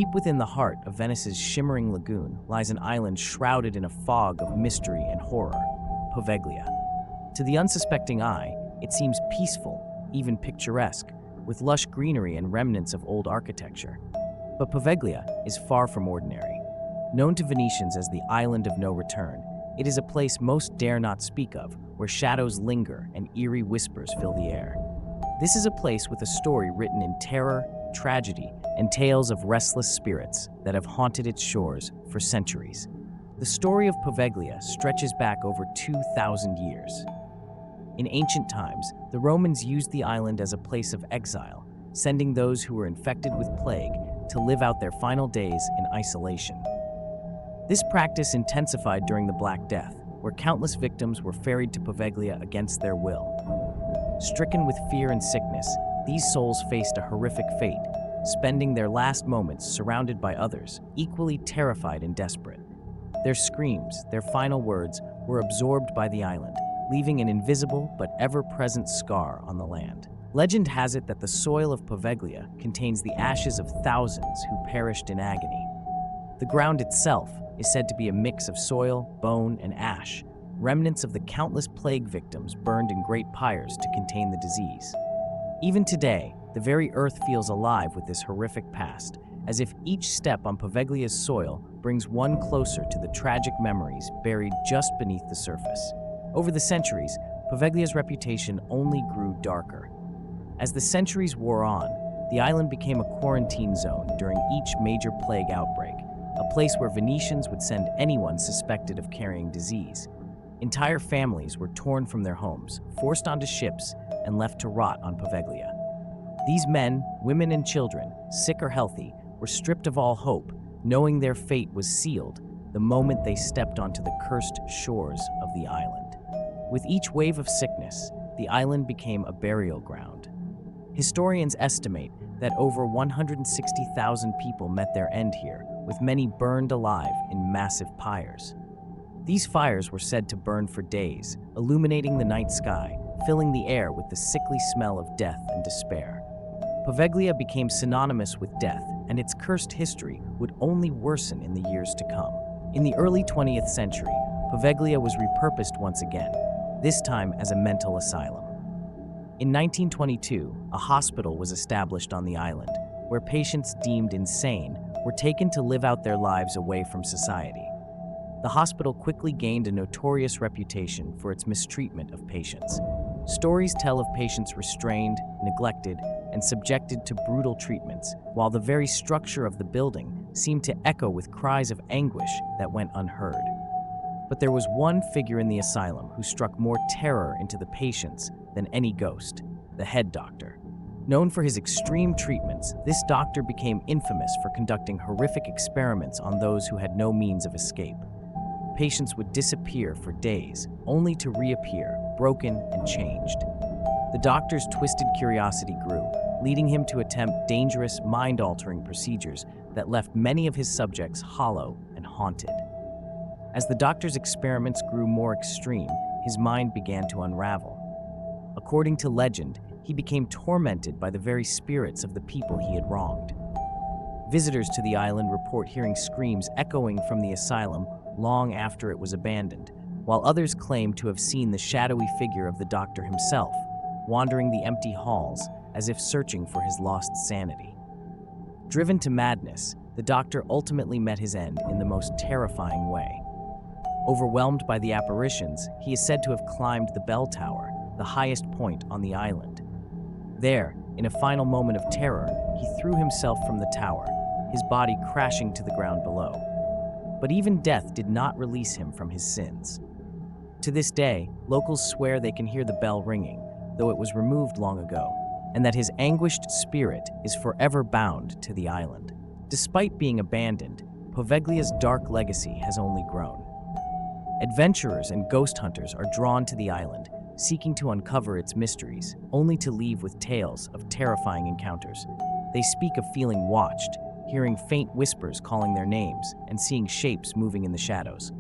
Deep within the heart of Venice's shimmering lagoon lies an island shrouded in a fog of mystery and horror, Poveglia. To the unsuspecting eye, it seems peaceful, even picturesque, with lush greenery and remnants of old architecture. But Poveglia is far from ordinary. Known to Venetians as the Island of No Return, it is a place most dare not speak of, where shadows linger and eerie whispers fill the air. This is a place with a story written in terror, tragedy, and tales of restless spirits that have haunted its shores for centuries. The story of Poveglia stretches back over 2,000 years. In ancient times, the Romans used the island as a place of exile, sending those who were infected with plague to live out their final days in isolation. This practice intensified during the Black Death, where countless victims were ferried to Poveglia against their will. Stricken with fear and sickness, these souls faced a horrific fate, spending their last moments surrounded by others, equally terrified and desperate. Their screams, their final words, were absorbed by the island, leaving an invisible but ever-present scar on the land. Legend has it that the soil of Poveglia contains the ashes of thousands who perished in agony. The ground itself is said to be a mix of soil, bone, and ash, remnants of the countless plague victims burned in great pyres to contain the disease. Even today, the very earth feels alive with this horrific past, as if each step on Poveglia's soil brings one closer to the tragic memories buried just beneath the surface. Over the centuries, Poveglia's reputation only grew darker. As the centuries wore on, the island became a quarantine zone during each major plague outbreak, a place where Venetians would send anyone suspected of carrying disease. Entire families were torn from their homes, forced onto ships, and left to rot on Poveglia. These men, women, and children, sick or healthy, were stripped of all hope, knowing their fate was sealed the moment they stepped onto the cursed shores of the island. With each wave of sickness, the island became a burial ground. Historians estimate that over 160,000 people met their end here, with many burned alive in massive pyres. These fires were said to burn for days, illuminating the night sky, filling the air with the sickly smell of death and despair. Poveglia became synonymous with death, and its cursed history would only worsen in the years to come. In the early 20th century, Poveglia was repurposed once again, this time as a mental asylum. In 1922, a hospital was established on the island, where patients deemed insane were taken to live out their lives away from society. The hospital quickly gained a notorious reputation for its mistreatment of patients. Stories tell of patients restrained, neglected, and subjected to brutal treatments, while the very structure of the building seemed to echo with cries of anguish that went unheard. But there was one figure in the asylum who struck more terror into the patients than any ghost: the head doctor. Known for his extreme treatments, this doctor became infamous for conducting horrific experiments on those who had no means of escape. Patients would disappear for days, only to reappear, broken and changed. The doctor's twisted curiosity grew, leading him to attempt dangerous, mind-altering procedures that left many of his subjects hollow and haunted. As the doctor's experiments grew more extreme, his mind began to unravel. According to legend, he became tormented by the very spirits of the people he had wronged. Visitors to the island report hearing screams echoing from the asylum long after it was abandoned, while others claim to have seen the shadowy figure of the doctor himself, wandering the empty halls as if searching for his lost sanity. Driven to madness, the doctor ultimately met his end in the most terrifying way. Overwhelmed by the apparitions, he is said to have climbed the bell tower, the highest point on the island. There, in a final moment of terror, he threw himself from the tower, his body crashing to the ground below. But even death did not release him from his sins. To this day, locals swear they can hear the bell ringing, though it was removed long ago, and that his anguished spirit is forever bound to the island. Despite being abandoned, Poveglia's dark legacy has only grown. Adventurers and ghost hunters are drawn to the island, seeking to uncover its mysteries, only to leave with tales of terrifying encounters. They speak of feeling watched, hearing faint whispers calling their names, and seeing shapes moving in the shadows.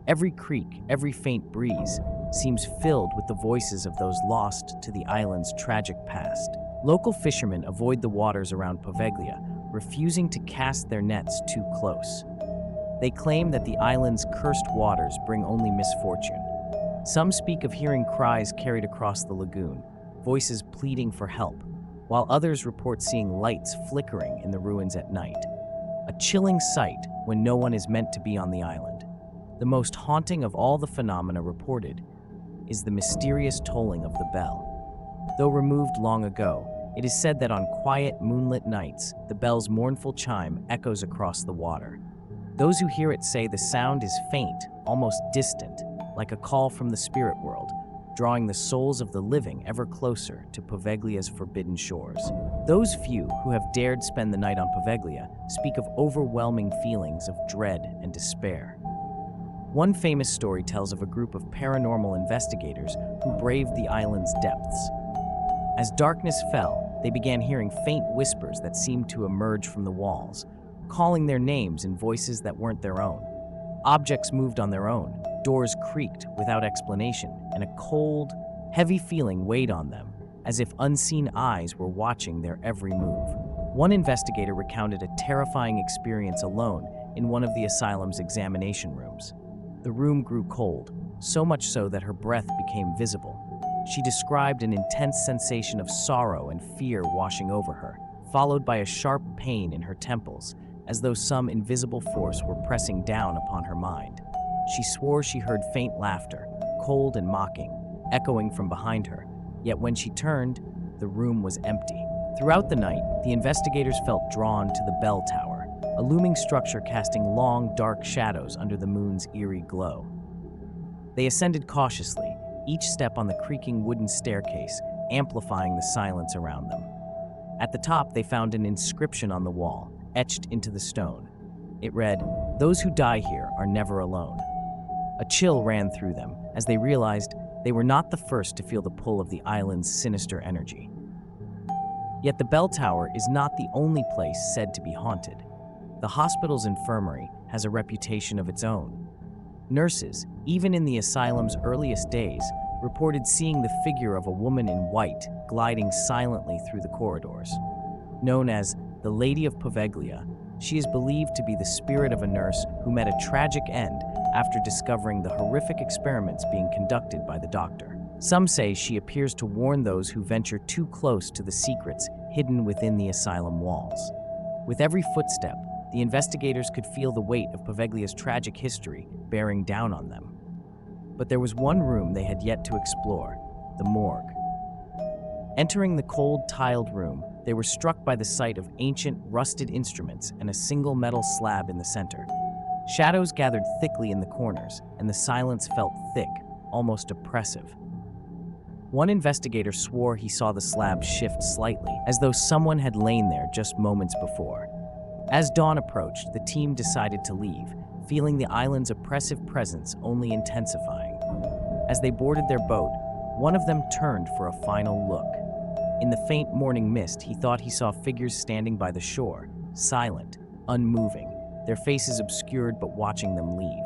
Every creak, every faint breeze seems filled with the voices of those lost to the island's tragic past. Local fishermen avoid the waters around Poveglia, refusing to cast their nets too close. They claim that the island's cursed waters bring only misfortune. Some speak of hearing cries carried across the lagoon, voices pleading for help, while others report seeing lights flickering in the ruins at night. A chilling sight when no one is meant to be on the island. The most haunting of all the phenomena reported is the mysterious tolling of the bell. Though removed long ago, it is said that on quiet, moonlit nights, the bell's mournful chime echoes across the water. Those who hear it say the sound is faint, almost distant, like a call from the spirit world, drawing the souls of the living ever closer to Poveglia's forbidden shores. Those few who have dared spend the night on Poveglia speak of overwhelming feelings of dread and despair. One famous story tells of a group of paranormal investigators who braved the island's depths. As darkness fell, they began hearing faint whispers that seemed to emerge from the walls, calling their names in voices that weren't their own. Objects moved on their own, doors creaked without explanation, and a cold, heavy feeling weighed on them, as if unseen eyes were watching their every move. One investigator recounted a terrifying experience alone in one of the asylum's examination rooms. The room grew cold, so much so that her breath became visible. She described an intense sensation of sorrow and fear washing over her, followed by a sharp pain in her temples, as though some invisible force were pressing down upon her mind. She swore she heard faint laughter, cold and mocking, echoing from behind her, yet when she turned, the room was empty. Throughout the night, the investigators felt drawn to the bell tower, a looming structure casting long, dark shadows under the moon's eerie glow. They ascended cautiously, each step on the creaking wooden staircase, amplifying the silence around them. At the top, they found an inscription on the wall, etched into the stone. It read, "Those who die here are never alone." A chill ran through them as they realized they were not the first to feel the pull of the island's sinister energy. Yet the bell tower is not the only place said to be haunted. The hospital's infirmary has a reputation of its own. Nurses, even in the asylum's earliest days, reported seeing the figure of a woman in white gliding silently through the corridors. Known as the Lady of Poveglia, she is believed to be the spirit of a nurse who met a tragic end after discovering the horrific experiments being conducted by the doctor. Some say she appears to warn those who venture too close to the secrets hidden within the asylum walls. With every footstep, the investigators could feel the weight of Poveglia's tragic history bearing down on them. But there was one room they had yet to explore, the morgue. Entering the cold, tiled room, they were struck by the sight of ancient, rusted instruments and a single metal slab in the center. Shadows gathered thickly in the corners, and the silence felt thick, almost oppressive. One investigator swore he saw the slab shift slightly, as though someone had lain there just moments before. As dawn approached, the team decided to leave, feeling the island's oppressive presence only intensifying. As they boarded their boat, one of them turned for a final look. In the faint morning mist, he thought he saw figures standing by the shore, silent, unmoving, their faces obscured but watching them leave.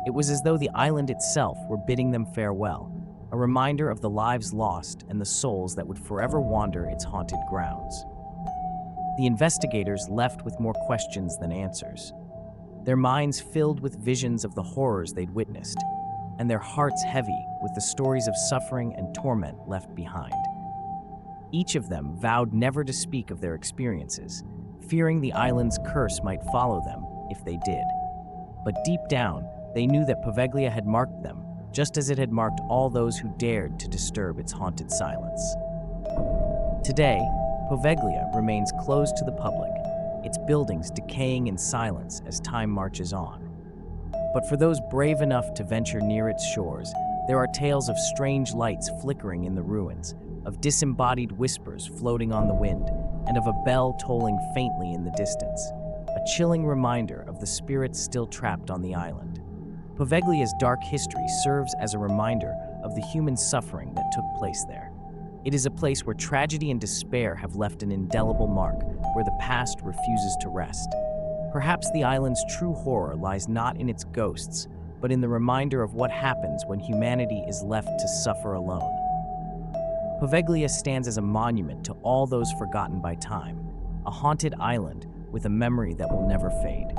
It was as though the island itself were bidding them farewell, a reminder of the lives lost and the souls that would forever wander its haunted grounds. The investigators left with more questions than answers, their minds filled with visions of the horrors they'd witnessed, and their hearts heavy with the stories of suffering and torment left behind. Each of them vowed never to speak of their experiences, fearing the island's curse might follow them if they did. But deep down, they knew that Poveglia had marked them, just as it had marked all those who dared to disturb its haunted silence. Today, Poveglia remains closed to the public, its buildings decaying in silence as time marches on. But for those brave enough to venture near its shores, there are tales of strange lights flickering in the ruins, of disembodied whispers floating on the wind, and of a bell tolling faintly in the distance, a chilling reminder of the spirits still trapped on the island. Poveglia's dark history serves as a reminder of the human suffering that took place there. It is a place where tragedy and despair have left an indelible mark, where the past refuses to rest. Perhaps the island's true horror lies not in its ghosts, but in the reminder of what happens when humanity is left to suffer alone. Poveglia stands as a monument to all those forgotten by time, a haunted island with a memory that will never fade.